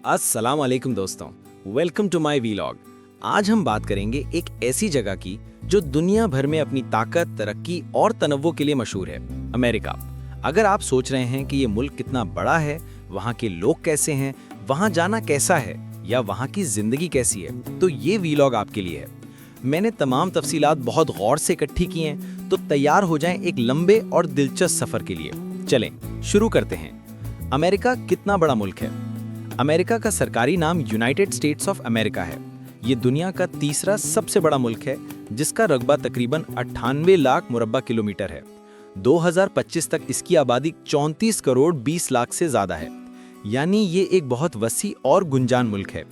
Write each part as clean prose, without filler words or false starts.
अस्सलाम वालेकुम दोस्तों, वेलकम टू माय वीलॉग। आज हम बात करेंगे एक ऐसी जगह की जो दुनिया भर में अपनी ताकत, तरक्की और तनव्वुर के लिए मशहूर है, अमेरिका। अगर आप सोच रहे हैं कि ये मुल्क कितना बड़ा है, वहाँ के लोग कैसे हैं, वहाँ जाना कैसा है या वहाँ की जिंदगी कैसी है, तो ये वीलॉग आपके लिए है। मैंने तमाम तफसीलात बहुत गौर से इकट्ठी की हैं, तो तैयार हो जाएं एक लंबे और दिलचस्प सफर के लिए। चलें शुरू करते हैं। अमेरिका कितना बड़ा मुल्क है? अमेरिका का सरकारी नाम यूनाइटेड स्टेट्स ऑफ अमेरिका है। ये दुनिया का तीसरा सबसे बड़ा मुल्क है, जिसका रकबा तकरीबन 98 लाख मुरब्बा किलोमीटर है। 2025 तक इसकी आबादी 34 करोड़ 20 लाख से ज्यादा है, यानी ये एक बहुत वसी और गुंजान मुल्क है।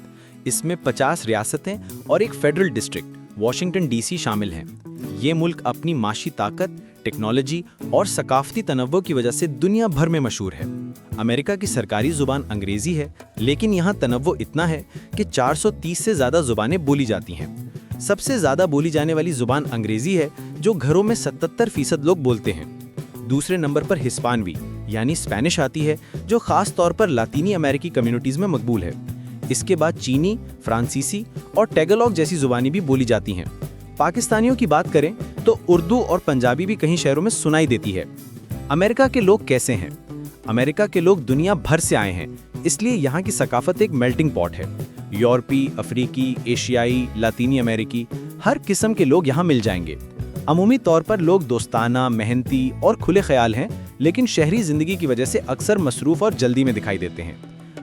इसमें 50 रियासतें और एक फेडरल डिस्ट्रिक्ट वाशिंगटन डीसी शामिल हैं। ये मुल्क अपनी माशी ताकत, टेक्नोलॉजी और सकाफती तनव्वुर की वजह से दुनिया भर में मशहूर है। अमेरिका की सरकारी जुबान अंग्रेजी है, लेकिन यहाँ तनव्वुर इतना है कि 430 से ज्यादा जुबानें बोली जाती हैं। सबसे ज्यादा बोली जाने वाली जुबान अंग्रेजी है, जो घरों में 77% लोग बोलते हैं। दूसरे नंबर पर हिस्पानवी यानी स्पेनिश आती है, जो खास तौर पर लातीनी अमेरिकी कम्युनिटीज में मकबूल है। इसके बाद चीनी, फ्रांसीसी और टैगलॉग जैसी जुबानें भी बोली जाती हैं। पाकिस्तानियों की बात करें तो उर्दू और पंजाबी भी कहीं शहरों में सुनाई देती है। अमेरिका के लोग कैसे हैं? अमेरिका के लोग दुनिया भर से आए हैं, इसलिए यहाँ की सकाफत एक मेल्टिंग पॉट है। यूरोपी, अफ्रीकी, एशियाई, लातीनी अमेरिकी, हर किस्म के लोग यहाँ मिल जाएंगे। अमूमी तौर पर लोग दोस्ताना, मेहनती और खुले ख्याल हैं, लेकिन शहरी जिंदगी की वजह से अक्सर मसरूफ और जल्दी में दिखाई देते हैं।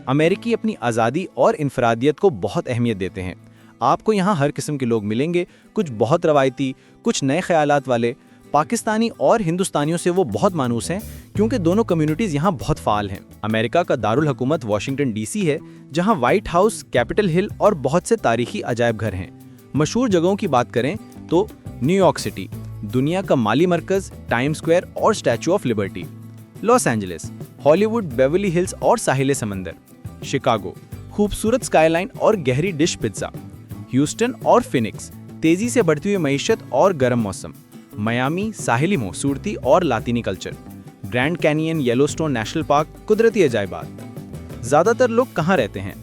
अमेरिकी अपनी आज़ादी और इनफरादियत को बहुत अहमियत देते हैं। आपको यहाँ हर किस्म के लोग मिलेंगे, कुछ बहुत रवायती, कुछ नए ख्यालात वाले। पाकिस्तानी और हिंदुस्तानियों से वो बहुत मानूस हैं, क्योंकि दोनों कम्युनिटीज़ यहाँ बहुत फ़ाल हैं। अमेरिका का दारुल हुकूमत वाशिंगटन डीसी है, जहाँ व्हाइट हाउस, कैपिटल हिल और बहुत से तारीखी अजायब घर हैं। मशहूर जगहों की बात करें तो न्यूयॉर्क सिटी, दुनिया का माली मरकज़, टाइम स्क्वायर और statue of liberty. Los Angeles, Hollywood, Beverly hills और साहिल समंदर। शिकागो, खूबसूरत स्काईलाइन और गहरी डिश पिज्ज़ा। ह्यूस्टन और फिनिक्स, तेज़ी से बढ़ती हुई मईशत और गर्म मौसम। मियामी, साहिली खूबसूरती और लातीनी culture. Grand Canyon, Yellowstone National Park, कुदरती अजायबात। ज़्यादातर लोग कहाँ रहते हैं?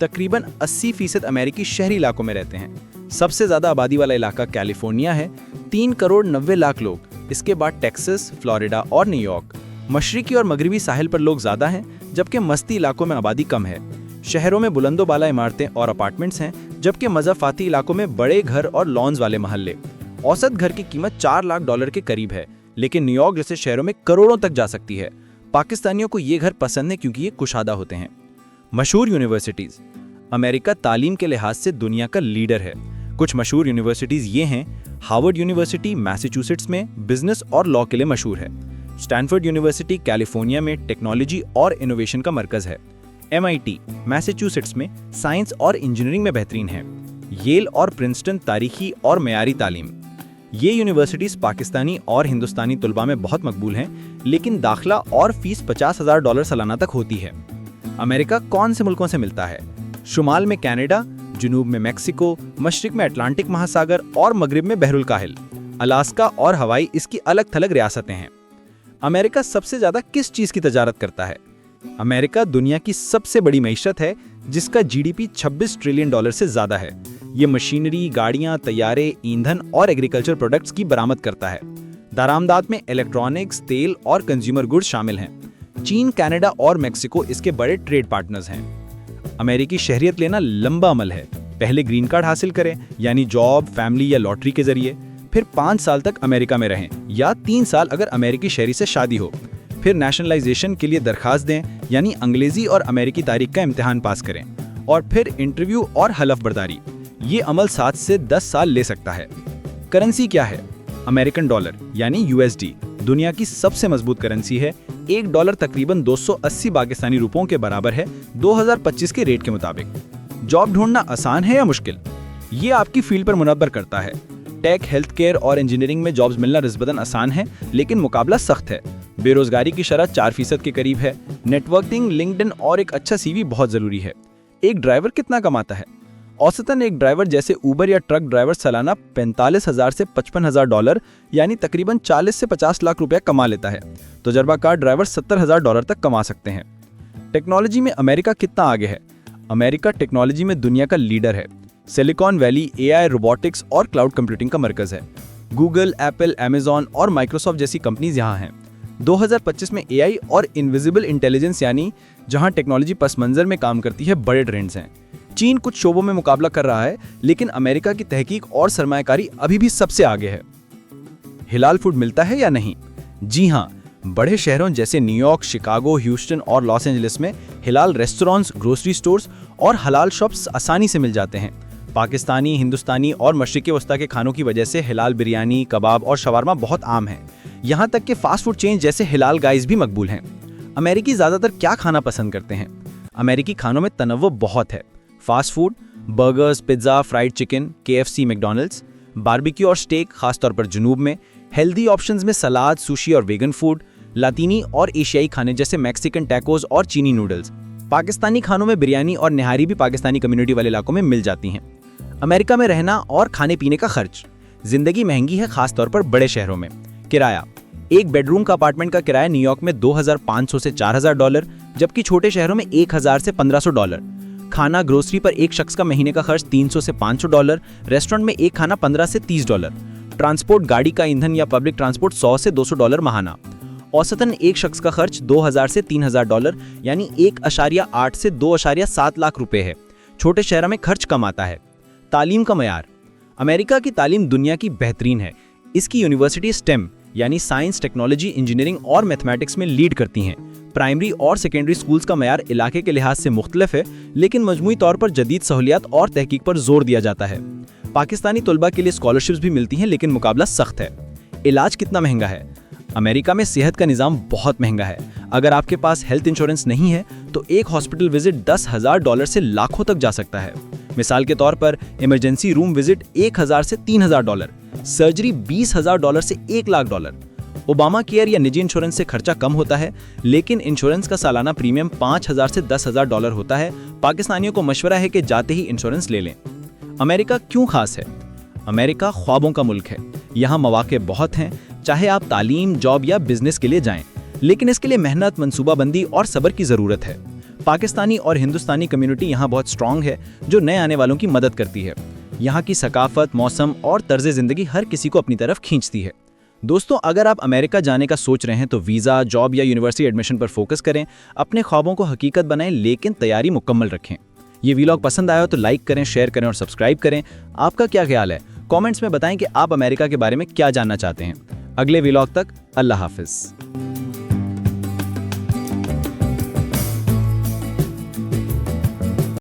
तकरीबन 80% अमेरिकी शहरी इलाकों में रहते हैं। सबसे ज़्यादा आबादी वाला इलाका कैलिफोर्निया है, 3 करोड़ 90 लाख लोग। इसके बाद टेक्सास, फ्लोरिडा और न्यूयॉर्क। मशरिकी और मगरबी साहिल पर लोग ज़्यादा हैं, जबकि मस्ती इलाकों में आबादी कम है। शहरों में बुलंदोबाला इमारतें और अपार्टमेंट्स हैं, जबकि मज़ाफ़ाती इलाकों में बड़े घर और लॉन्स वाले महल्ले। औसत घर की कीमत $4 लाख के करीब है, लेकिन न्यूयॉर्क जैसे शहरों में करोड़ों तक जा सकती है। पाकिस्तानियों को ये घर पसंद है क्योंकि ये कुशादा होते हैं। मशहूर यूनिवर्सिटीज़। अमेरिका तालीम के लिहाज से दुनिया का लीडर है। कुछ मशहूर यूनिवर्सिटीज़ ये हैं: हार्वर्ड यूनिवर्सिटी मैसाचुसेट्स में बिजनेस और लॉ के लिए मशहूर है। स्टैनफोर्ड यूनिवर्सिटी कैलिफोर्निया में टेक्नोलॉजी और इनोवेशन का मरकज़ है। MIT मैसाचुसेट्स में साइंस और इंजीनियरिंग में बेहतरीन है। येल और प्रिंसटन तारीखी और मयारी तालीम। ये यूनिवर्सिटीज़ पाकिस्तानी और हिंदुस्तानी तुलबा में बहुत मकबूल हैं, लेकिन दाखिला और फीस $50,000 सालाना तक होती है। अमेरिका कौन से मुल्कों से मिलता है? शुमाल में कनाडा, जुनूब में मेक्सिको, मशरिक में अटलांटिक महासागर और मगरिब में बहरुल काहिल। अलास्का और हवाई इसकी अलग थलग रियासतें हैं। अमेरिका सबसे ज़्यादा किस चीज़ की तजारत करता है? अमेरिका दुनिया की सबसे बड़ी मईशत है, जिसका GDP $26 ट्रिलियन से ज़्यादा है। ये मशीनरी, गाड़ियाँ, तैयारे, ईंधन और एग्रीकल्चर प्रोडक्ट्स की बरामद करता है। दरामदात में इलेक्ट्रॉनिक्स, तेल और कंज्यूमर गुड्स शामिल हैं। चीन, कनाडा और मेक्सिको इसके बड़े ट्रेड पार्टनर्स हैं। अमेरिकी शहरियत लेना लंबा अमल है। पहले ग्रीन कार्ड हासिल करें, यानी जॉब, फैमिली या लॉटरी के जरिए। फिर 5 साल तक अमेरिका में रहें, या 3 साल अगर अमेरिकी शहरी से शादी हो। फिर नेशनलाइजेशन के लिए दरखास्त दें, यानी अंग्रेजी और अमेरिकी तारीख का इम्तिहान पास करें। और फिर इंटरव्यू और हलफ बर्दारी। ये अमल 7 से 10 साल ले सकता है। करेंसी क्या है? अमेरिकन डॉलर यानी USD दुनिया की सबसे मजबूत करेंसी है। $1 तकरीबन 280 पाकिस्तानी रुपयों के बराबर है, 2025 के रेट के मुताबिक। जॉब ढूंढना आसान है या मुश्किल? ये आपकी फील्ड पर मुनब्बर करता है। टेक, हेल्थ केयर और इंजीनियरिंग में जॉब्स मिलना निस्बतन आसान है, लेकिन मुकाबला सख्त है। बेरोजगारी की शरह 4% के करीब है। नेटवर्किंग, लिंक्डइन और एक अच्छा CV बहुत जरूरी है। एक ड्राइवर कितना कमाता है? औसतन एक ड्राइवर जैसे ऊबर या ट्रक ड्राइवर सालाना $45,000 से $55,000 यानी तकरीबन 40 से 50 लाख रुपया कमा लेता है। तजुर्बाकार ड्राइवर $70,000 तक कमा सकते हैं। टेक्नोलॉजी में अमेरिका कितना आगे है? अमेरिका टेक्नोलॉजी में दुनिया का लीडर है। सिलिकॉन वैली एआई, रोबोटिक्स और क्लाउड कंप्यूटिंग का मरकज है। गूगल, एप्पल, अमेजॉन और माइक्रोसॉफ्ट जैसी कंपनीज यहाँ हैं। 2025 में एआई और इनविजिबल इंटेलिजेंस यानी जहाँ टेक्नोलॉजी पस मंजर में काम करती है, बड़े ट्रेंड्स हैं। चीन कुछ शोबों में मुकाबला कर रहा है, लेकिन अमेरिका की तहकीक और सरमायाकारी अभी भी सबसे आगे है। हिलाल फूड मिलता है या नहीं? जी हाँ, बड़े शहरों जैसे न्यूयॉर्क, शिकागो, ह्यूस्टन और लॉस एंजलिस में हिलाल रेस्टोरेंट्स, ग्रोसरी स्टोर्स और हलाल शॉप्स आसानी से मिल जाते हैं। पाकिस्तानी, हिंदुस्तानी और मशरिकी वस्ता के खानों की वजह से हिलाल बिरयानी, कबाब और शवारमा बहुत आम है। यहाँ तक कि फास्ट फूड चेन जैसे हिलाल गाइस भी मकबूल हैं। अमेरिकी ज़्यादातर क्या खाना पसंद करते हैं? अमेरिकी खानों में तनव्वुर बहुत है। Fast food, burgers, pizza, fried chicken, KFC, McDonald's, barbecue और स्टेक खासतौर पर जुनूब में, हेल्दी ऑप्शंस में सलाद, सुशी और वेगन फूड, लातीनी और एशियाई खाने जैसे मैक्सिकन टैकोस और चीनी नूडल्स। पाकिस्तानी खानों में बिरयानी और निहारी भी पाकिस्तानी कम्युनिटी वाले इलाकों में मिल जाती हैं। अमेरिका में रहना और खाने पीने का खर्च। जिंदगी महंगी है, खासतौर पर बड़े शहरों में। किराया, एक बेडरूम का अपार्टमेंट का किराया न्यूयॉर्क में $2,500 से $4,000, जबकि छोटे शहरों में $1,000 से $1,500। खाना, ग्रोसरी पर एक शख्स का महीने का खर्च $300 से $500, रेस्टोरेंट में एक खाना $15 से $30। ट्रांसपोर्ट, गाड़ी का ईंधन या पब्लिक ट्रांसपोर्ट $100 से $200 माहाना। औसतन एक शख्स का खर्च $2,000 से $3,000 यानी 1.8 से 2.7 लाख रुपए है। छोटे शहरों में खर्च कम आता है। तालीम का मयार। अमेरिका की तालीम दुनिया की बेहतरीन है। इसकी यूनिवर्सिटी स्टेम यानी साइंस, टेक्नोलॉजी, इंजीनियरिंग और मैथमेटिक्स में लीड करती हैं। प्राइमरी और सेकेंडरी स्कूल्स का मयार इलाके के लिहाज से मुख्तलिफ है, लेकिन मजमूई तौर पर जदीद सहूलियात और तहकीक पर जोर दिया जाता है। पाकिस्तानी तलबा के लिए स्कॉलरशिप्स भी मिलती हैं, लेकिन मुकाबला सख्त है। इलाज कितना महंगा है? अमेरिका में सेहत का निज़ाम बहुत महंगा है। अगर आपके पास हेल्थ इंश्योरेंस नहीं है तो एक हॉस्पिटल विजिट $10,000 से लाखों तक जा सकता है। मिसाल के तौर पर इमरजेंसी रूम विजिट $1,000 से $3,000, सर्जरी $20,000 से $1,00,000। ओबामा केयर या निजी इंश्योरेंस से खर्चा कम होता है, लेकिन इंश्योरेंस का सालाना प्रीमियम $5,000 से $10,000 होता है। पाकिस्तानियों को मशवरा है कि जाते ही इंश्योरेंस ले लें। अमेरिका क्यों खास है? अमेरिका ख्वाबों का मुल्क है। यहाँ मौके बहुत हैं, चाहे आप तालीम, जॉब या बिजनेस के लिए जाएं, लेकिन इसके लिए मेहनत, मंसूबाबंदी और सब्र की ज़रूरत है। पाकिस्तानी और हिंदुस्तानी कम्युनिटी यहाँ बहुत स्ट्रांग है, जो नए आने वालों की मदद करती है। यहाँ की सकाफत, मौसम और तर्ज ज़िंदगी हर किसी को अपनी तरफ खींचती है। दोस्तों, अगर आप अमेरिका जाने का सोच रहे हैं तो वीज़ा, जॉब या यूनिवर्सिटी एडमिशन पर फोकस करें। अपने ख्वाबों को हकीकत बनाएं, लेकिन तैयारी मुकम्मल रखें। ये वीलॉग पसंद आया हो तो लाइक करें, शेयर करें और सब्सक्राइब करें। आपका क्या ख्याल है? कमेंट्स में बताएं कि आप अमेरिका के बारे में क्या जानना चाहते हैं। अगले वीलॉग तक अल्लाह हाफिज़।